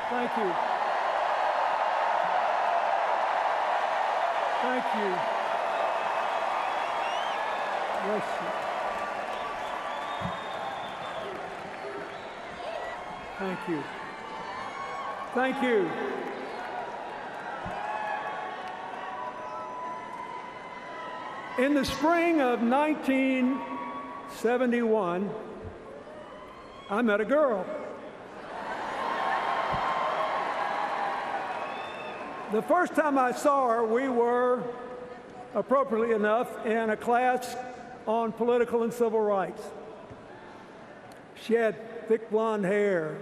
Thank you. Thank you. Bless you. Thank you. Thank you. In the spring of 1971, I met a girl. The first time I saw her, we were, appropriately enough, in a class on political and civil rights. She had thick blonde hair,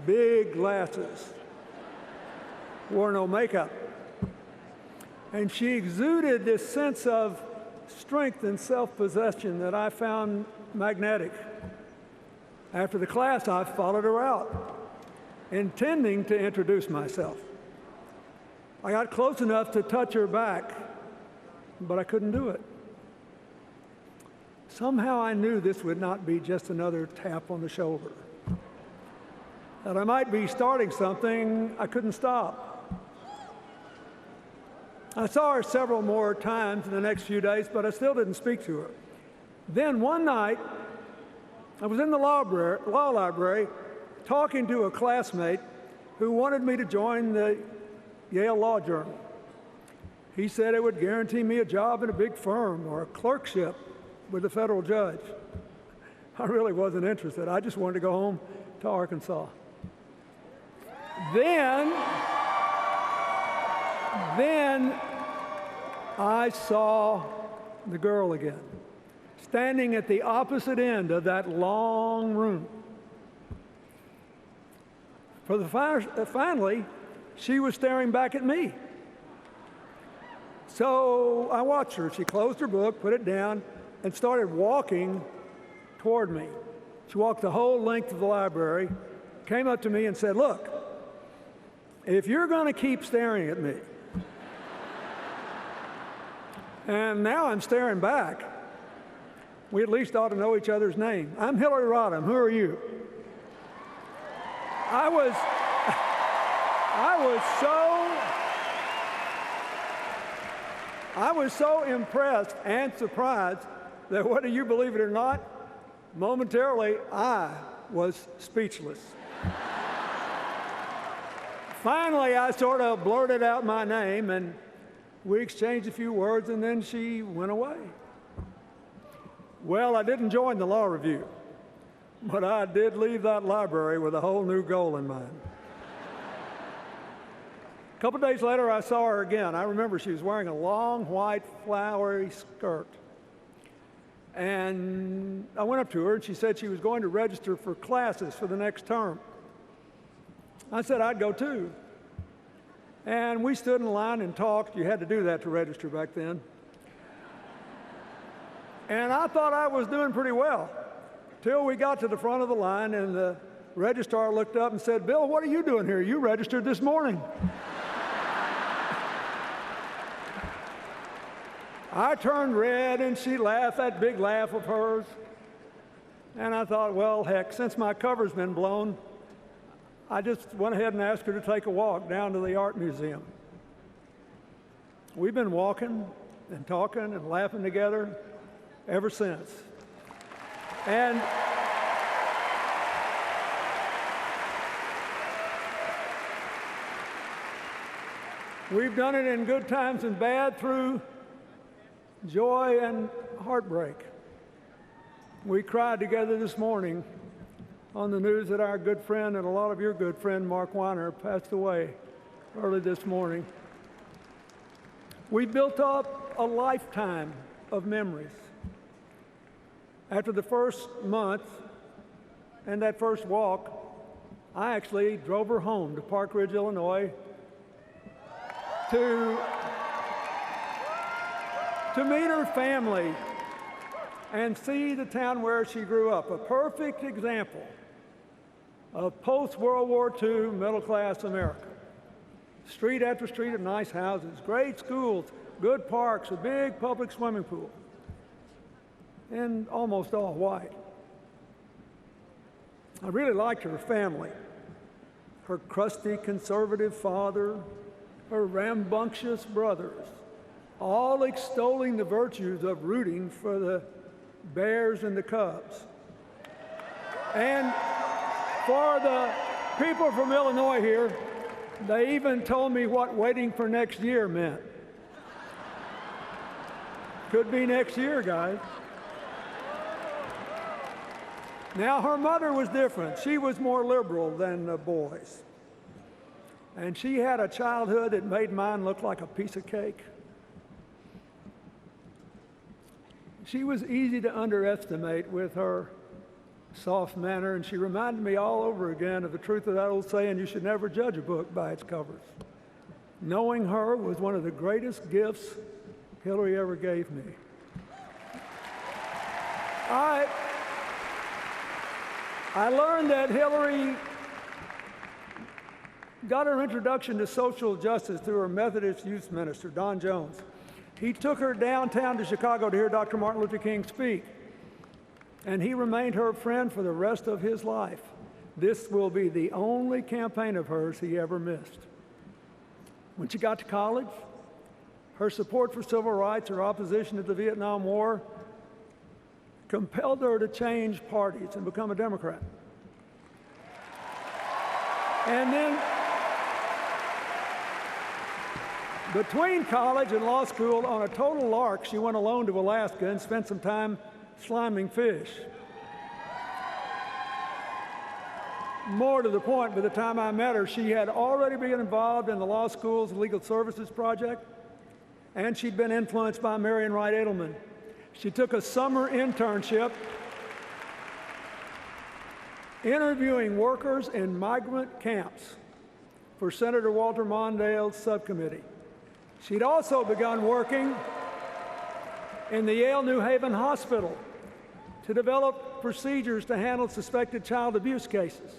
big glasses, wore no makeup, and she exuded this sense of strength and self-possession that I found magnetic. After the class, I followed her out, intending to introduce myself. I got close enough to touch her back, but I couldn't do it. Somehow I knew this would not be just another tap on the shoulder, that I might be starting something I couldn't stop. I saw her several more times in the next few days, but I still didn't speak to her. Then one night, I was in the law library talking to a classmate who wanted me to join the Yale Law Journal. He said it would guarantee me a job in a big firm or a clerkship with a federal judge. I really wasn't interested. I just wanted to go home to Arkansas. Then I saw the girl again, standing at the opposite end of that long room. Finally, she was staring back at me. So I watched her. She closed her book, put it down, and started walking toward me. She walked the whole length of the library, came up to me and said, "Look, if you're going to keep staring at me," and now I'm staring back, "we at least ought to know each other's name. I'm Hillary Rodham. Who are you?" I was so impressed and surprised that, whether you believe it or not, momentarily I was speechless. Finally, I sort of blurted out my name, and we exchanged a few words, and then she went away. Well, I didn't join the law review, but I did leave that library with a whole new goal in mind. A couple days later, I saw her again. I remember she was wearing a long, white, flowery skirt. And I went up to her, and she said she was going to register for classes for the next term. I said I'd go too. And we stood in line and talked. You had to do that to register back then. And I thought I was doing pretty well, till we got to the front of the line, and the registrar looked up and said, "Bill, what are you doing here? You registered this morning." I turned red, and she laughed, that big laugh of hers. And I thought, well, heck, since my cover's been blown, I just went ahead and asked her to take a walk down to the art museum. We've been walking and talking and laughing together ever since. And we've done it in good times and bad, through joy and heartbreak. We cried together this morning on the news that our good friend, and a lot of your good friend, Mark Weiner, passed away early this morning. We built up a lifetime of memories. After the first month and that first walk, I actually drove her home to Park Ridge, Illinois, to meet her family and see the town where she grew up, a perfect example of post-World War II middle-class America. Street after street of nice houses, great schools, good parks, a big public swimming pool, and almost all white. I really liked her family. her crusty conservative father, her rambunctious brothers, all extolling the virtues of rooting for the Bears and the Cubs. And for the people from Illinois here, they even told me what waiting for next year meant. Could be next year, guys. Now, her mother was different. She was more liberal than the boys. And she had a childhood that made mine look like a piece of cake. She was easy to underestimate with her soft manner, and she reminded me all over again of the truth of that old saying, you should never judge a book by its covers. Knowing her was one of the greatest gifts Hillary ever gave me. I learned that Hillary got her introduction to social justice through her Methodist youth minister, Don Jones. He took her downtown to Chicago to hear Dr. Martin Luther King speak, and he remained her friend for the rest of his life. This will be the only campaign of hers he ever missed. When she got to college, her support for civil rights, her opposition to the Vietnam War, compelled her to change parties and become a Democrat. And then, between college and law school, on a total lark, she went alone to Alaska and spent some time sliming fish. More to the point, by the time I met her, she had already been involved in the law school's legal services project, and she'd been influenced by Marian Wright Edelman. She took a summer internship interviewing workers in migrant camps for Senator Walter Mondale's subcommittee. She'd also begun working in the Yale New Haven Hospital to develop procedures to handle suspected child abuse cases.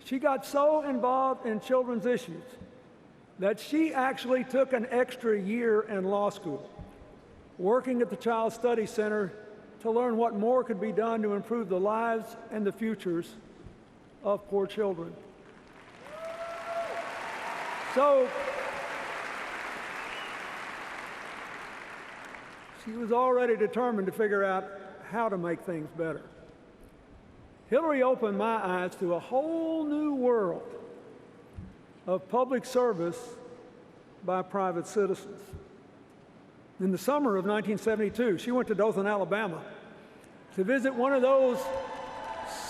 She got so involved in children's issues that she actually took an extra year in law school, working at the Child Study Center to learn what more could be done to improve the lives and the futures of poor children. So, she was already determined to figure out how to make things better. Hillary opened my eyes to a whole new world of public service by private citizens. In the summer of 1972, she went to Dothan, Alabama, to visit one of those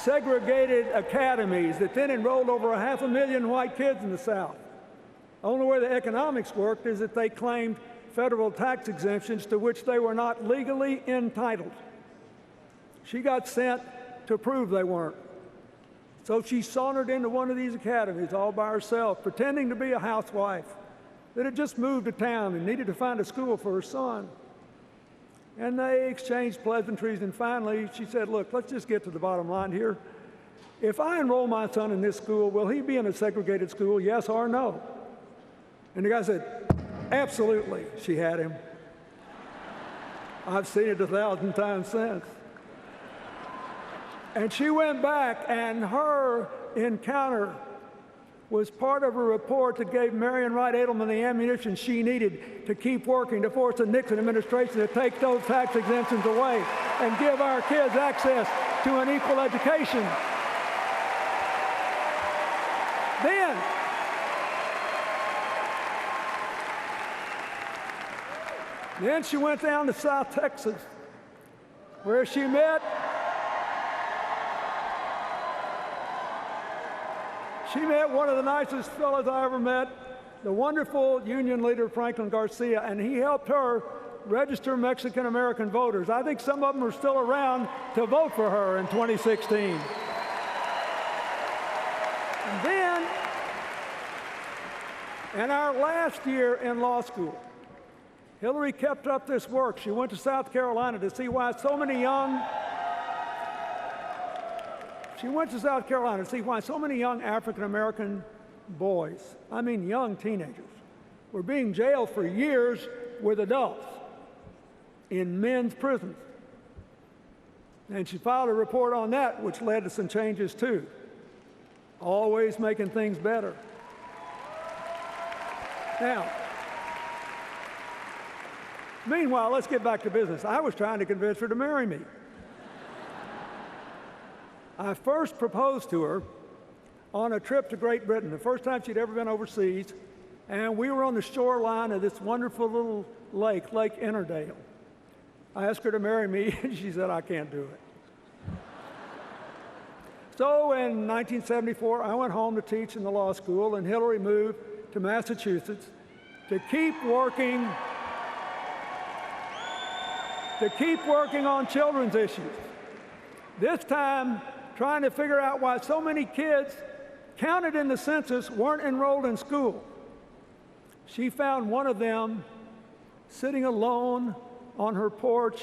segregated academies that then enrolled over 500,000 white kids in the South. Only way the economics worked is that they claimed federal tax exemptions to which they were not legally entitled. She got sent to prove they weren't. So she sauntered into one of these academies all by herself, pretending to be a housewife that had just moved to town and needed to find a school for her son. And they exchanged pleasantries, and finally she said, look, let's just get to the bottom line here. If I enroll my son in this school, will he be in a segregated school, yes or no? And the guy said, absolutely. She had him. I've seen it 1,000 times since. And she went back, and her encounter was part of a report that gave Marian Wright Edelman the ammunition she needed to keep working to force the Nixon administration to take those tax exemptions away and give our kids access to an equal education. Then she went down to South Texas, where she met one of the nicest fellows I ever met, the wonderful union leader Franklin Garcia, and he helped her register Mexican-American voters. I think some of them are still around to vote for her in 2016. And then, in our last year in law school, Hillary kept up this work. She went to South Carolina to see why so many young African-American boys, I mean young teenagers, were being jailed for years with adults in men's prisons. And she filed a report on that, which led to some changes too. always making things better. Now, meanwhile, let's get back to business. I was trying to convince her to marry me. I first proposed to her on a trip to Great Britain, the first time she'd ever been overseas, and we were on the shoreline of this wonderful little lake, Lake Innerdale. I asked her to marry me, and she said, I can't do it. So in 1974, I went home to teach in the law school, and Hillary moved to Massachusetts to keep working on children's issues. This time, trying to figure out why so many kids counted in the census weren't enrolled in school. She found one of them sitting alone on her porch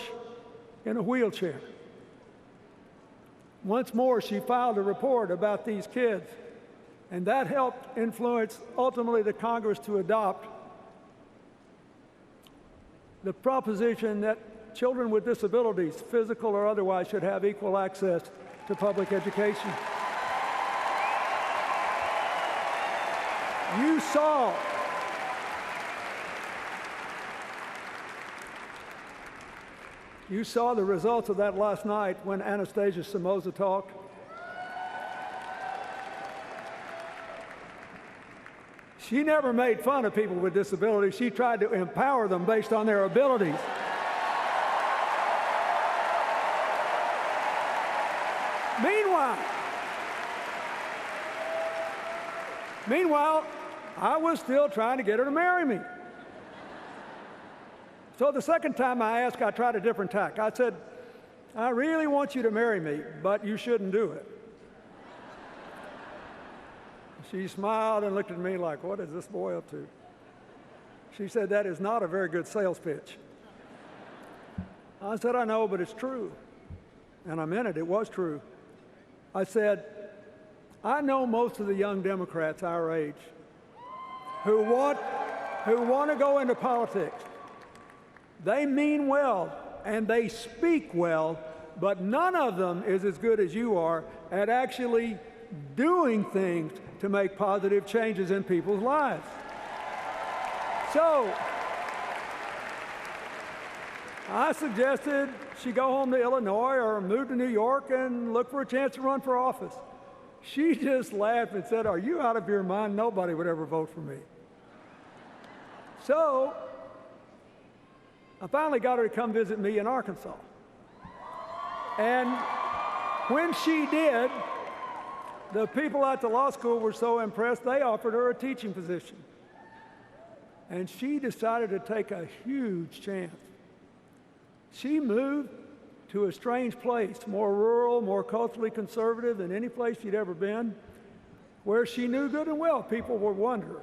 in a wheelchair. Once more, she filed a report about these kids, and that helped influence ultimately the Congress to adopt the proposition that children with disabilities, physical or otherwise, should have equal access to public education. You saw the results of that last night when Anastasia Somoza talked. She never made fun of people with disabilities. She tried to empower them based on their abilities. Meanwhile, I was still trying to get her to marry me. So the second time I asked, I tried a different tack. I said, I really want you to marry me, but you shouldn't do it. She smiled and looked at me like, what is this boy up to? She said, that is not a very good sales pitch. I said, I know, but it's true. And I meant it. It was true. I said, I know most of the young Democrats our age who want to go into politics. They mean well and they speak well, but none of them is as good as you are at actually doing things to make positive changes in people's lives. So I suggested she go home to Illinois or move to New York and look for a chance to run for office. She just laughed and said, are you out of your mind? Nobody would ever vote for me. So I finally got her to come visit me in Arkansas. And when she did, the people at the law school were so impressed, they offered her a teaching position. And she decided to take a huge chance. She moved to a strange place, more rural, more culturally conservative than any place she'd ever been, where she knew good and well people would wonder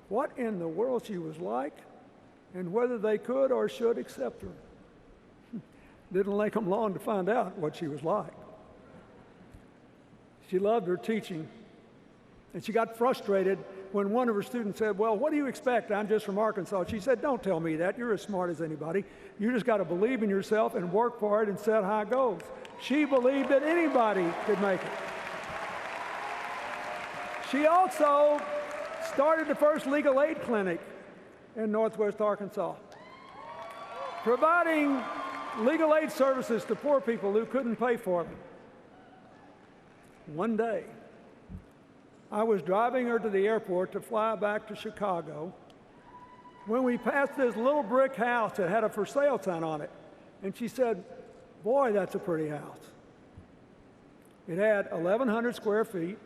what in the world she was like and whether they could or should accept her. Didn't take them long to find out what she was like. She loved her teaching, and she got frustrated when one of her students said, well, what do you expect? I'm just from Arkansas. She said, don't tell me that. You're as smart as anybody. You just got to believe in yourself and work for it and set high goals. She believed that anybody could make it. She also started the first legal aid clinic in Northwest Arkansas, providing legal aid services to poor people who couldn't pay for them. One day, I was driving her to the airport to fly back to Chicago when we passed this little brick house that had a for sale sign on it. And she said, boy, that's a pretty house. It had 1,100 square feet,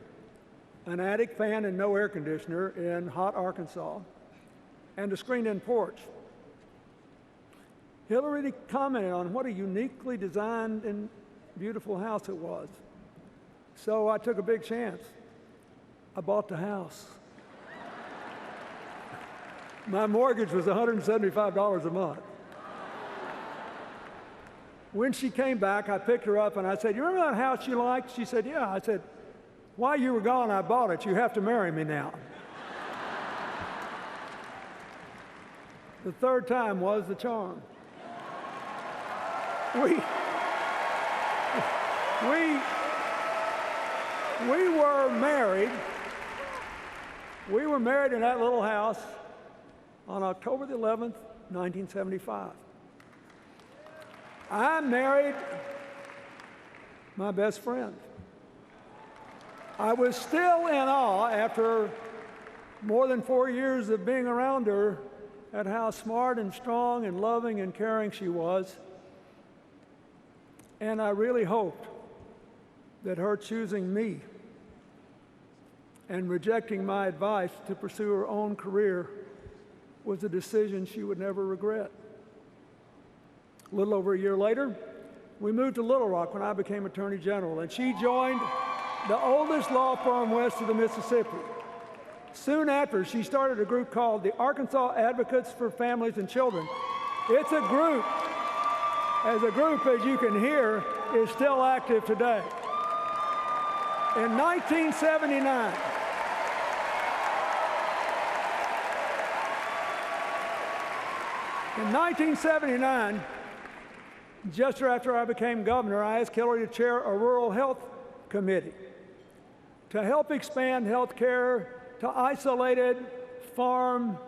an attic fan and no air conditioner in hot Arkansas, and a screened-in porch. Hillary commented on what a uniquely designed and beautiful house it was. So I took a big chance. I bought the house. My mortgage was $175 a month. When she came back, I picked her up and I said, you remember that house you liked? She said, yeah. I said, while you were gone, I bought it. You have to marry me now. The third time was the charm. We were married. We were married in that little house on October the 11th, 1975. I married my best friend. I was still in awe after more than 4 years of being around her at how smart and strong and loving and caring she was. And I really hoped that her choosing me and rejecting my advice to pursue her own career was a decision she would never regret. A little over a year later, we moved to Little Rock when I became Attorney General, and she joined the oldest law firm west of the Mississippi. Soon after, she started a group called the Arkansas Advocates for Families and Children. It's a group, as you can hear, is still active today. In 1979, just after I became governor, I asked Hillary to chair a rural health committee to help expand health care to isolated farm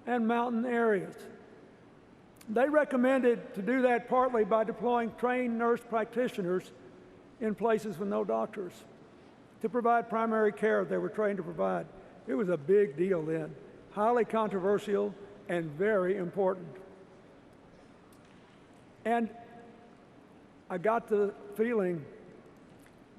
and mountain areas. They recommended to do that partly by deploying trained nurse practitioners in places with no doctors to provide primary care they were trained to provide. It was a big deal then, highly controversial and very important. And I got the feeling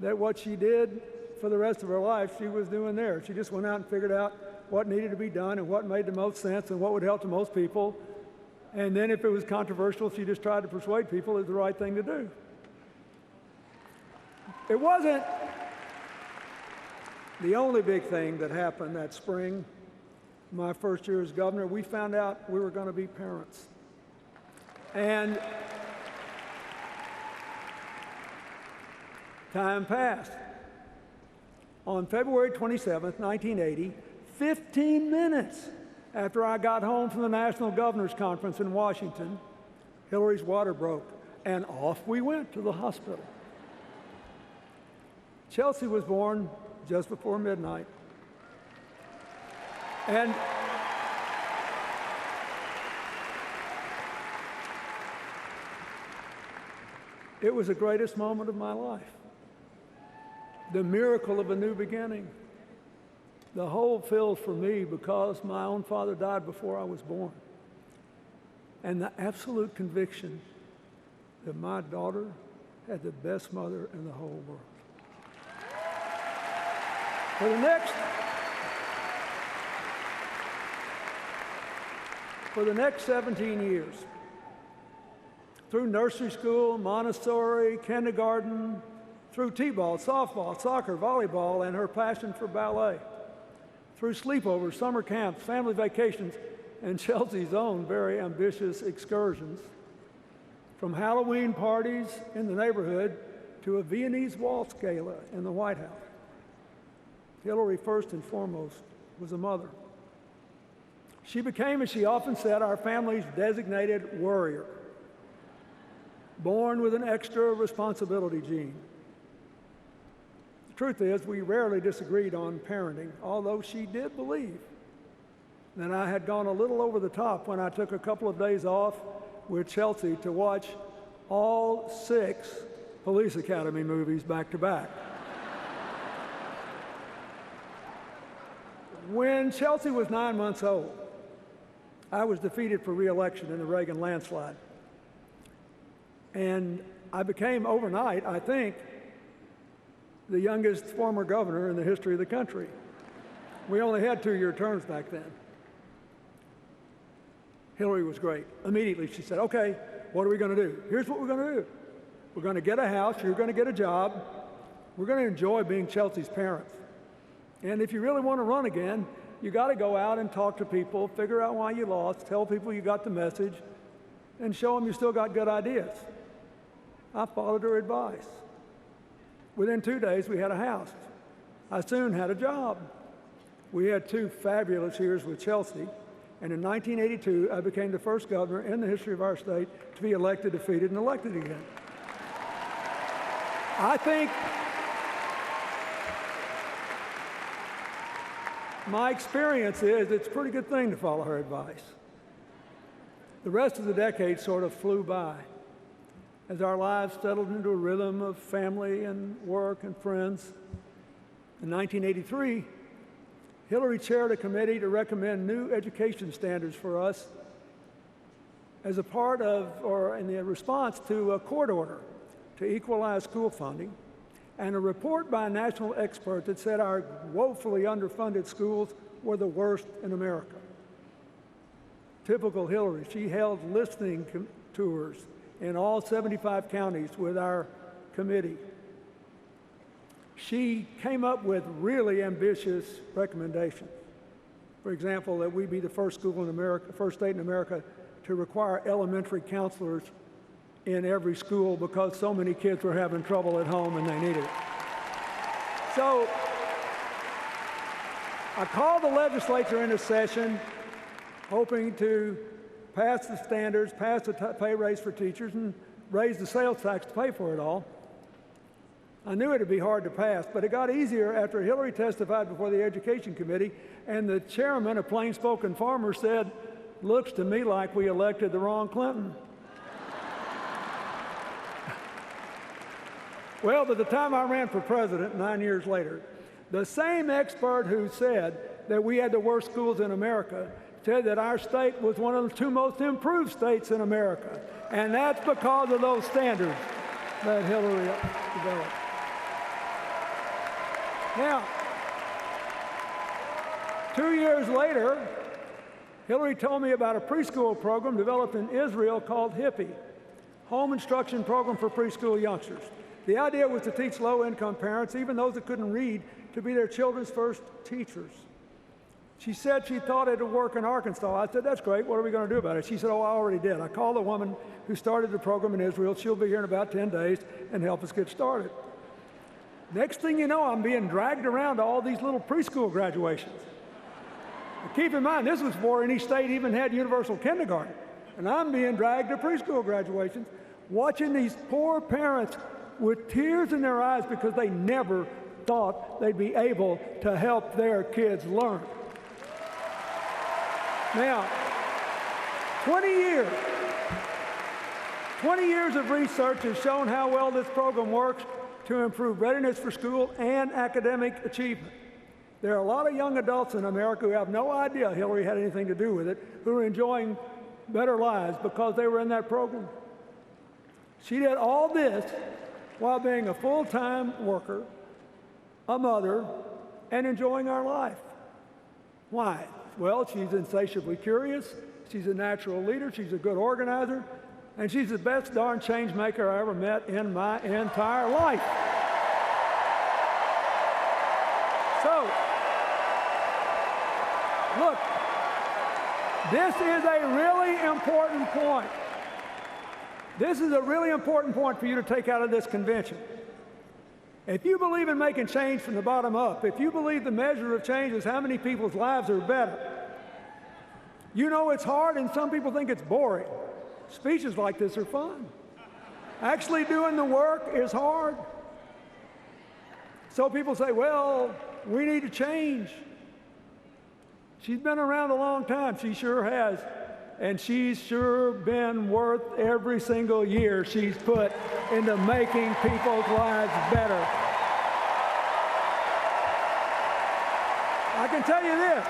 that what she did for the rest of her life, she was doing there. She just went out and figured out what needed to be done and what made the most sense and what would help the most people. And then if it was controversial, she just tried to persuade people it was the right thing to do. It wasn't the only big thing that happened that spring, my first year as governor. We found out we were going to be parents. And time passed. On February 27th, 1980, 15 minutes after I got home from the National Governors Conference in Washington, Hillary's water broke, and off we went to the hospital. Chelsea was born just before midnight. And it was the greatest moment of my life. The miracle of a new beginning. The whole filled for me because my own father died before I was born. And the absolute conviction that my daughter had the best mother in the whole world. For the next 17 years, through nursery school, Montessori, kindergarten, through t-ball, softball, soccer, volleyball, and her passion for ballet, through sleepovers, summer camps, family vacations, and Chelsea's own very ambitious excursions, from Halloween parties in the neighborhood to a Viennese waltz gala in the White House. Hillary, first and foremost, was a mother. She became, as she often said, our family's designated worrier, born with an extra responsibility gene. The truth is, we rarely disagreed on parenting, although she did believe that I had gone a little over the top when I took a couple of days off with Chelsea to watch all 6 Police Academy movies back to back. When Chelsea was 9 months old, I was defeated for re-election in the Reagan landslide. And I became overnight, I think, the youngest former governor in the history of the country. We only had 2-year terms back then. Hillary was great. Immediately she said, okay, what are we going to do? Here's what we're going to do. We're going to get a house, you're going to get a job, we're going to enjoy being Chelsea's parents. And if you really want to run again, you got to go out and talk to people, figure out why you lost, tell people you got the message, and show them you still got good ideas. I followed her advice. Within 2 days, we had a house. I soon had a job. We had 2 fabulous years with Chelsea, and in 1982, I became the first governor in the history of our state to be elected, defeated, and elected again. I think My experience is it's a pretty good thing to follow her advice. The rest of the decade sort of flew by as our lives settled into a rhythm of family and work and friends. In 1983, Hillary chaired a committee to recommend new education standards for us as a part of, or in the response to a court order to equalize school funding, and a report by a national expert that said our woefully underfunded schools were the worst in America. Typical Hillary, she held listening tours in all 75 counties with our committee. She came up with really ambitious recommendations. For example, that we be the first school in America, first state in America to require elementary counselors in every school because so many kids were having trouble at home and they needed it. So I called the legislature into session hoping to pass the standards, pass the pay raise for teachers, and raise the sales tax to pay for it all. I knew it would be hard to pass, but it got easier after Hillary testified before the Education Committee, and the chairman, a plain-spoken farmer, said, "Looks to me like we elected the wrong Clinton." Well, by the time I ran for president 9 years later, the same expert who said that we had the worst schools in America said that our state was one of the 2 most improved states in America. And that's because of those standards that Hillary developed. Now, 2 years later, Hillary told me about a preschool program developed in Israel called HIPPY, Home Instruction Program for Preschool Youngsters. The idea was to teach low-income parents, even those that couldn't read, to be their children's first teachers. She said she thought it would work in Arkansas. I said, "That's great. What are we going to do about it?" She said, "Oh, I already did. I called the woman who started the program in Israel. She'll be here in about 10 days and help us get started." Next thing you know, I'm being dragged around to all these little preschool graduations. And keep in mind, this was before any state even had universal kindergarten. And I'm being dragged to preschool graduations, watching these poor parents with tears in their eyes because they never thought they'd be able to help their kids learn. Now, 20 years of research has shown how well this program works to improve readiness for school and academic achievement. There are a lot of young adults in America who have no idea Hillary had anything to do with it, who are enjoying better lives because they were in that program. She did all this while being a full-time worker, a mother, and enjoying our life. Why? Well, she's insatiably curious, she's a natural leader, she's a good organizer, and she's the best darn change maker I ever met in my entire life. So, look, this is a really important point. This is a really important point for you to take out of this convention. If you believe in making change from the bottom up, if you believe the measure of change is how many people's lives are better, you know it's hard and some people think it's boring. Speeches like this are fun. Actually doing the work is hard. So people say, well, we need to change. She's been around a long time, she sure has. And she's sure been worth every single year she's put into making people's lives better. I can tell you this.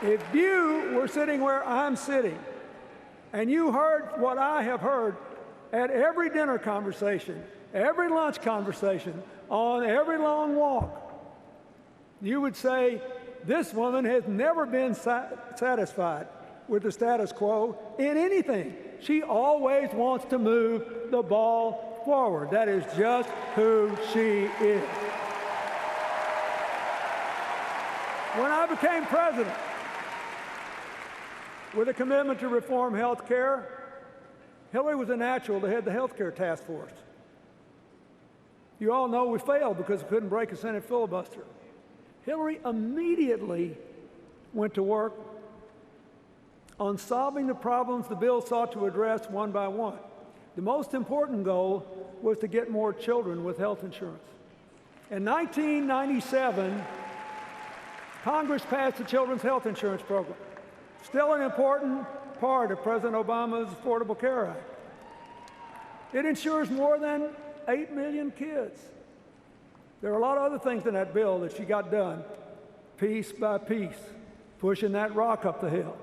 If you were sitting where I'm sitting, and you heard what I have heard at every dinner conversation, every lunch conversation, on every long walk, you would say, this woman has never been satisfied with the status quo in anything. She always wants to move the ball forward. That is just who she is. When I became president, with a commitment to reform health care, Hillary was a natural to head the health care task force. You all know we failed because we couldn't break a Senate filibuster. Hillary immediately went to work on solving the problems the bill sought to address one by one. The most important goal was to get more children with health insurance. In 1997, Congress passed the Children's Health Insurance Program, still an important part of President Obama's Affordable Care Act. It insures more than 8 million kids. There are a lot of other things in that bill that she got done, piece by piece, pushing that rock up the hill.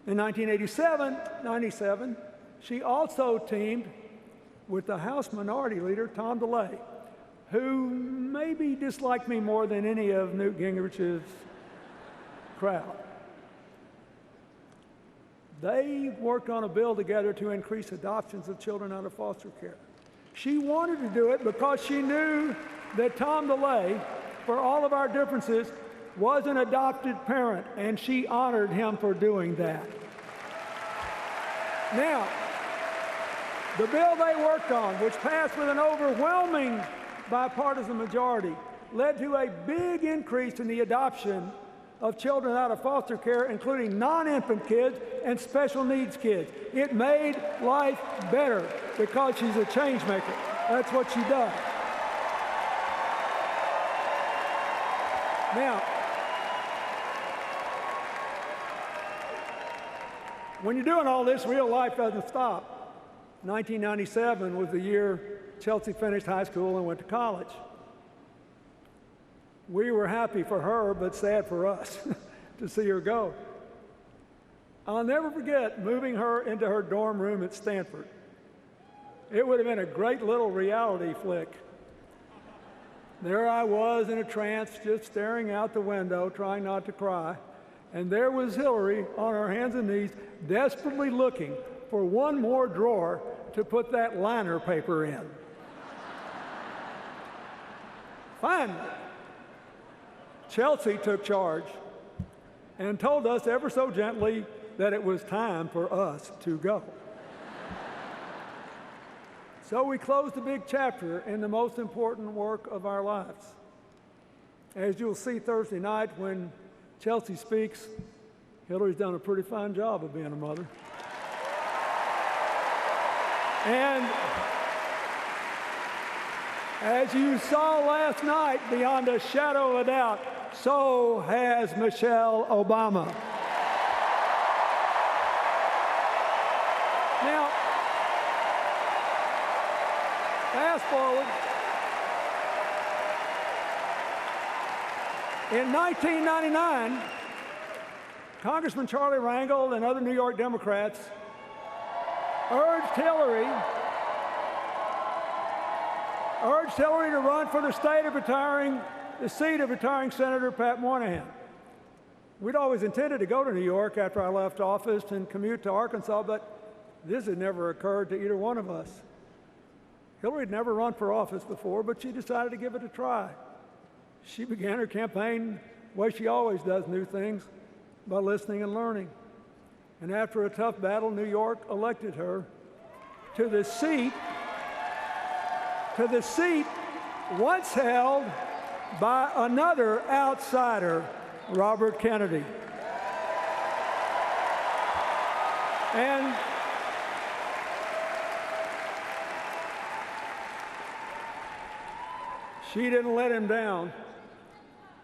In 1997, she also teamed with the House Minority Leader, Tom DeLay, who maybe disliked me more than any of Newt Gingrich's crowd. They worked on a bill together to increase adoptions of children out of foster care. She wanted to do it because she knew that Tom DeLay, for all of our differences, was an adopted parent, and she honored him for doing that. Now, the bill they worked on, which passed with an overwhelming bipartisan majority, led to a big increase in the adoption of children out of foster care, including non-infant kids and special needs kids. It made life better because she's a change maker. That's what she does. Now, when you're doing all this, real life doesn't stop. 1997 was the year Chelsea finished high school and went to college. We were happy for her, but sad for us to see her go. I'll never forget moving her into her dorm room at Stanford. It would have been a great little reality flick. There I was in a trance, just staring out the window, trying not to cry. And there was Hillary on her hands and knees, desperately looking for one more drawer to put that liner paper in. Finally, Chelsea took charge and told us ever so gently that it was time for us to go. So we closed a big chapter in the most important work of our lives. As you'll see Thursday night when Chelsea speaks, Hillary's done a pretty fine job of being a mother. And as you saw last night, beyond a shadow of a doubt, so has Michelle Obama. Now, fast forward. In 1999, Congressman Charlie Rangel and other New York Democrats urged Hillary to run for the seat of retiring Senator Pat Moynihan. We'd always intended to go to New York after I left office and commute to Arkansas, but this had never occurred to either one of us. Hillary had never run for office before, but she decided to give it a try. She began her campaign the way she always does new things, by listening and learning. And after a tough battle, New York elected her to the seat once held by another outsider, Robert Kennedy. And she didn't let him down.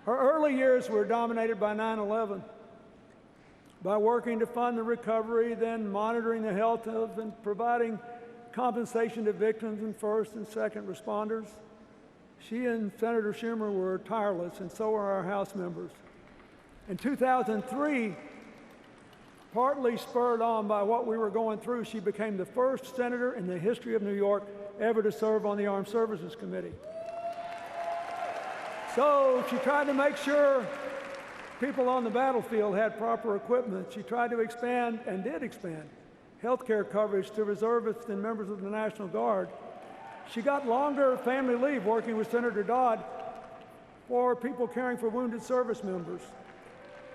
Her early years were dominated by 9/11. By working to fund the recovery, then monitoring the health of and providing compensation to victims and first and second responders. She and Senator Schumer were tireless, and so were our House members. In 2003, partly spurred on by what we were going through, she became the first senator in the history of New York ever to serve on the Armed Services Committee. So she tried to make sure people on the battlefield had proper equipment. She tried to expand, and did expand, health care coverage to reservists and members of the National Guard. She got longer family leave working with Senator Dodd for people caring for wounded service members.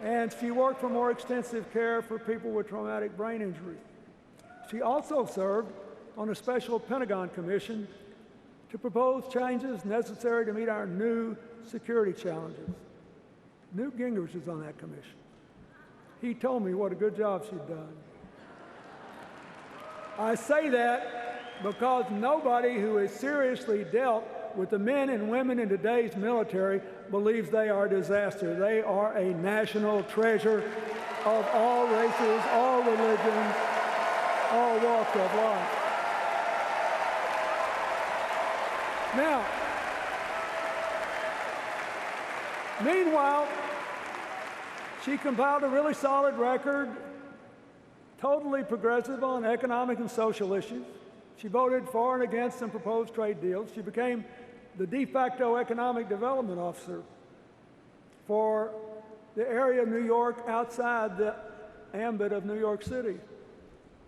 And she worked for more extensive care for people with traumatic brain injury. She also served on a special Pentagon commission to propose changes necessary to meet our new security challenges. Newt Gingrich is on that commission. He told me what a good job she'd done. I say that because nobody who has seriously dealt with the men and women in today's military believes they are a disaster. They are a national treasure of all races, all religions, all walks of life. Now, meanwhile, she compiled a really solid record, totally progressive on economic and social issues. She voted for and against some proposed trade deals. She became the de facto economic development officer for the area of New York outside the ambit of New York City.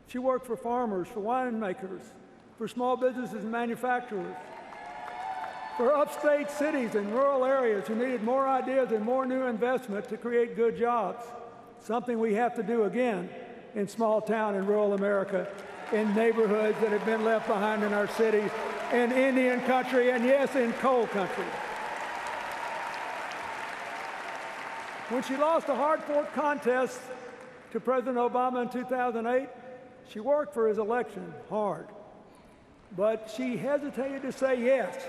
She worked for farmers, for winemakers, for small businesses and manufacturers, for upstate cities and rural areas who needed more ideas and more new investment to create good jobs, something we have to do again in small town and rural America, in neighborhoods that have been left behind in our cities, in Indian country, and yes, in coal country. When she lost a hard-fought contest to President Obama in 2008, she worked for his election hard, but she hesitated to say yes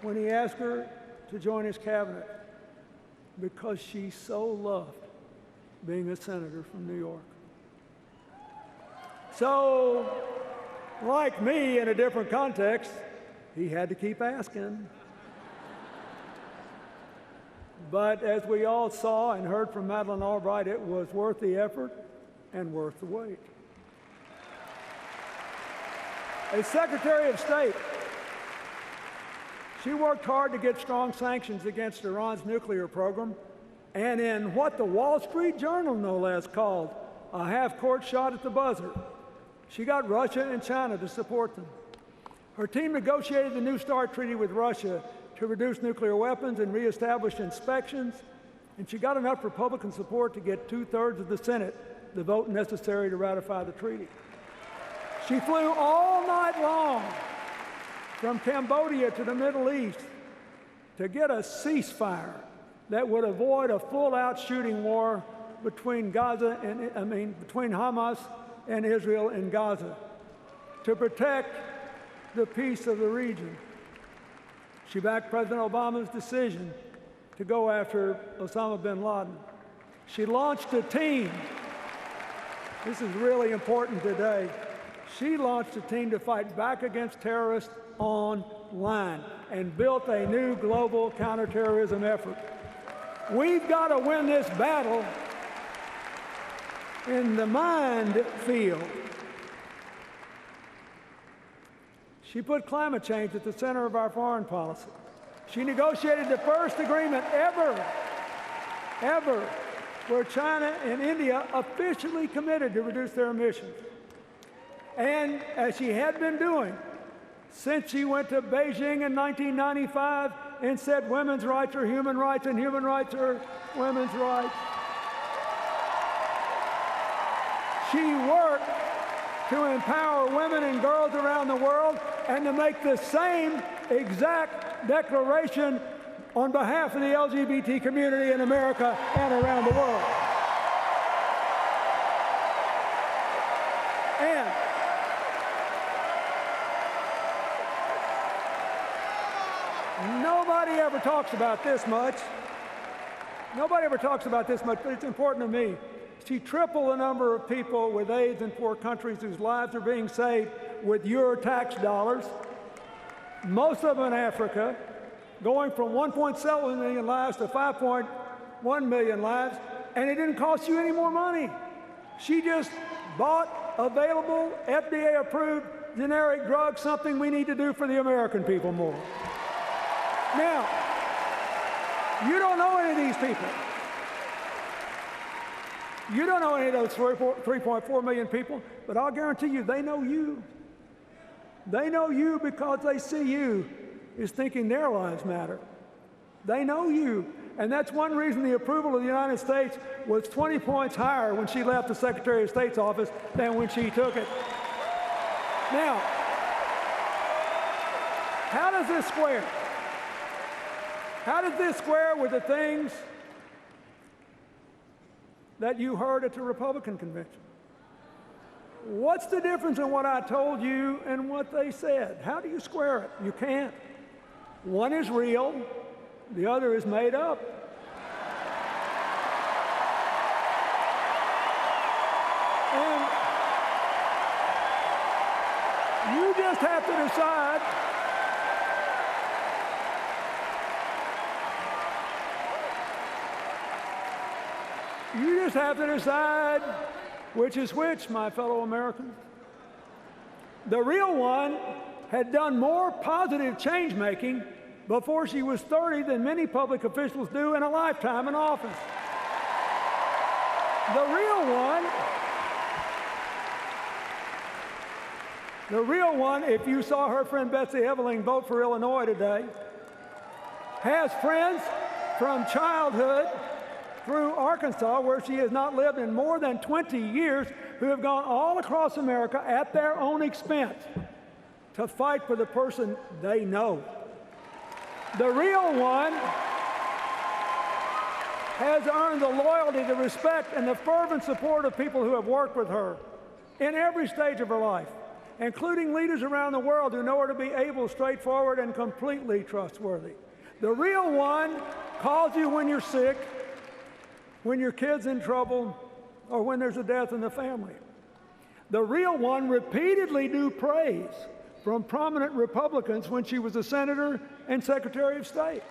when he asked her to join his cabinet because she so loved being a senator from New York. So, like me in a different context, he had to keep asking. But as we all saw and heard from Madeleine Albright, it was worth the effort and worth the wait. As Secretary of State, she worked hard to get strong sanctions against Iran's nuclear program, and in what the Wall Street Journal, no less, called a half-court shot at the buzzer, she got Russia and China to support them. Her team negotiated the New START treaty with Russia to reduce nuclear weapons and reestablish inspections, and she got enough Republican support to get 2/3 of the Senate the vote necessary to ratify the treaty. She flew all night long from Cambodia to the Middle East to get a ceasefire that would avoid a full-out shooting war between between Hamas and Israel in Gaza, to protect the peace of the region. She backed President Obama's decision to go after Osama bin Laden. She launched a team. This is really important today. She launched a team to fight back against terrorists online and built a new global counterterrorism effort. We've got to win this battle in the mind field. She put climate change at the center of our foreign policy. She negotiated the first agreement ever, where China and India officially committed to reduce their emissions. And as she had been doing since she went to Beijing in 1995 and said women's rights are human rights and human rights are women's rights, she worked to empower women and girls around the world and to make the same exact declaration on behalf of the LGBT community in America and around the world. And nobody ever talks about this much. Nobody ever talks about this much, but it's important to me. She tripled the number of people with AIDS in poor countries whose lives are being saved with your tax dollars, most of them in Africa, going from 1.7 million lives to 5.1 million lives, and it didn't cost you any more money. She just bought available, FDA-approved generic drugs, something we need to do for the American people more. Now, you don't know any of these people. You don't know any of those 3.4 million people, but I'll guarantee you they know you. They know you because they see you as thinking their lives matter. They know you. And that's one reason the approval of the United States was 20 points higher when she left the Secretary of State's office than when she took it. Now, how does this square? How does this square with the things that you heard at the Republican convention? What's the difference in what I told you and what they said? How do you square it? You can't. One is real, the other is made up. And you just have to decide which is which, my fellow Americans. The real one had done more positive change-making before she was 30 than many public officials do in a lifetime in office. The real one, if you saw her friend Betsy Eveling vote for Illinois today, has friends from childhood through Arkansas, where she has not lived in more than 20 years, who have gone all across America at their own expense to fight for the person they know. The real one has earned the loyalty, the respect, and the fervent support of people who have worked with her in every stage of her life, including leaders around the world who know her to be able, straightforward, and completely trustworthy. The real one calls you when you're sick, when your kid's in trouble, or when there's a death in the family. The real one repeatedly drew praise from prominent Republicans when she was a senator and Secretary of State.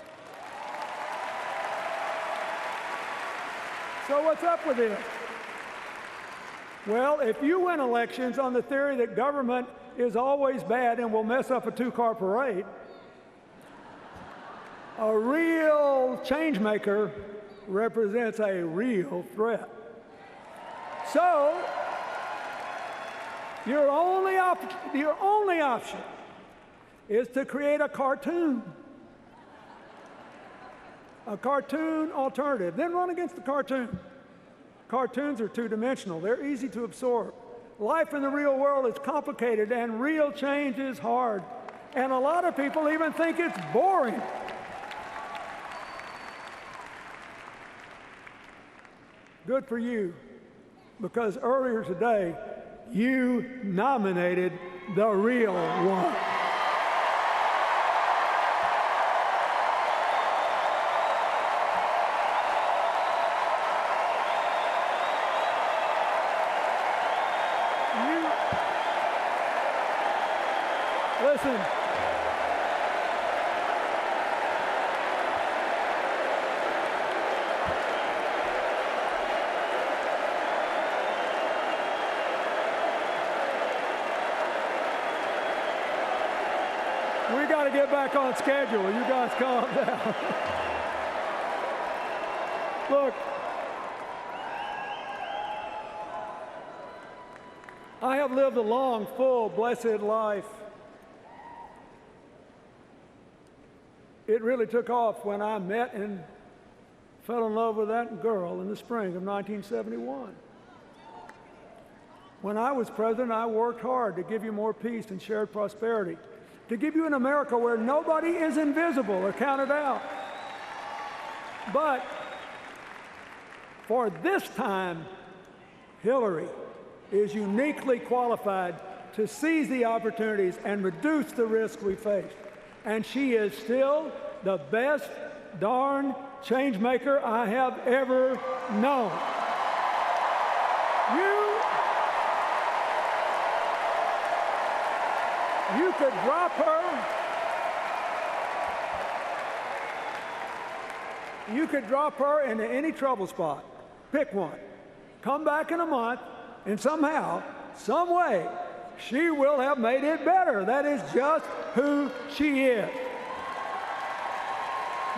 So what's up with this? Well, if you win elections on the theory that government is always bad and will mess up a two-car parade, a real change maker represents a real threat. So, your only option is to create a cartoon alternative. Then run against the cartoon. Cartoons are two-dimensional. They're easy to absorb. Life in the real world is complicated, and real change is hard. And a lot of people even think it's boring. Good for you, because earlier today, you nominated the real one. Listen. We got to get back on schedule. You guys calm down. Look, I have lived a long, full, blessed life. It really took off when I met and fell in love with that girl in the spring of 1971. When I was president, I worked hard to give you more peace and shared prosperity, to give you an America where nobody is invisible or counted out. But for this time, Hillary is uniquely qualified to seize the opportunities and reduce the risk we face. And she is still the best darn change maker I have ever known. You could drop her. You could drop her into any trouble spot. Pick one. Come back in a month, and somehow, some way, she will have made it better. That is just who she is.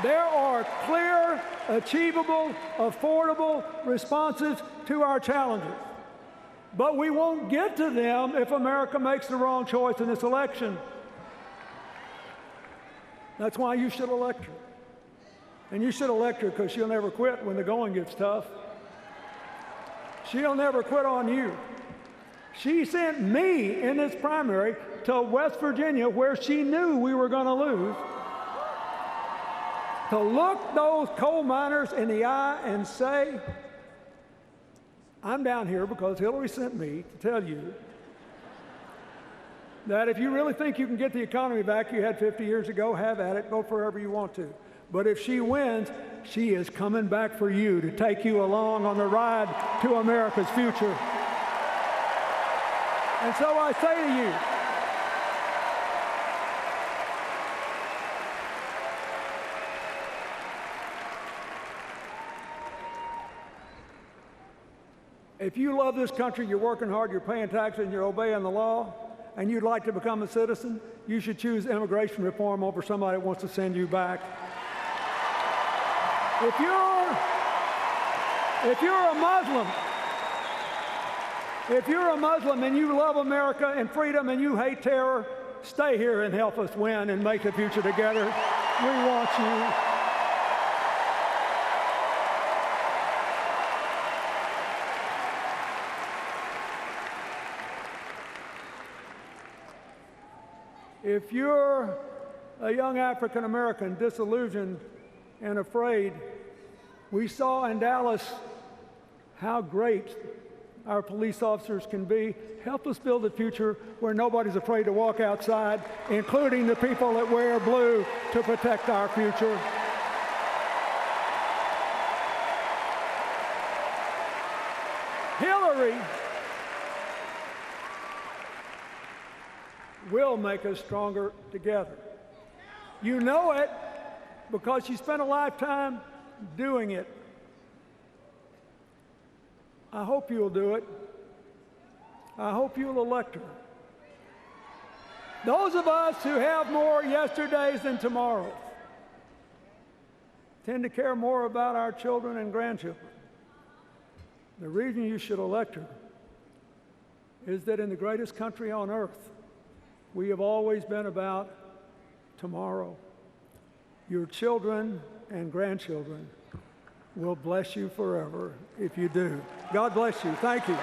There are clear, achievable, affordable responses to our challenges. But we won't get to them if America makes the wrong choice in this election. That's why you should elect her. And you should elect her because she'll never quit when the going gets tough. She'll never quit on you. She sent me in this primary to West Virginia, where she knew we were going to lose, to look those coal miners in the eye and say, I'm down here because Hillary sent me to tell you that if you really think you can get the economy back you had 50 years ago, have at it, go wherever you want to. But if she wins, she is coming back for you to take you along on the ride to America's future. And so I say to you, if you love this country, you're working hard, you're paying taxes, and you're obeying the law, and you'd like to become a citizen, you should choose immigration reform over somebody that wants to send you back. If you're a Muslim and you love America and freedom and you hate terror, stay here and help us win and make the future together. We want you. If you're a young African American disillusioned and afraid, we saw in Dallas how great our police officers can be. Help us build a future where nobody's afraid to walk outside, including the people that wear blue to protect our future. Hillary will make us stronger together. You know it because she spent a lifetime doing it. I hope you'll do it. I hope you'll elect her. Those of us who have more yesterdays than tomorrows tend to care more about our children and grandchildren. The reason you should elect her is that in the greatest country on earth, we have always been about tomorrow. Your children and grandchildren will bless you forever if you do. God bless you. Thank you.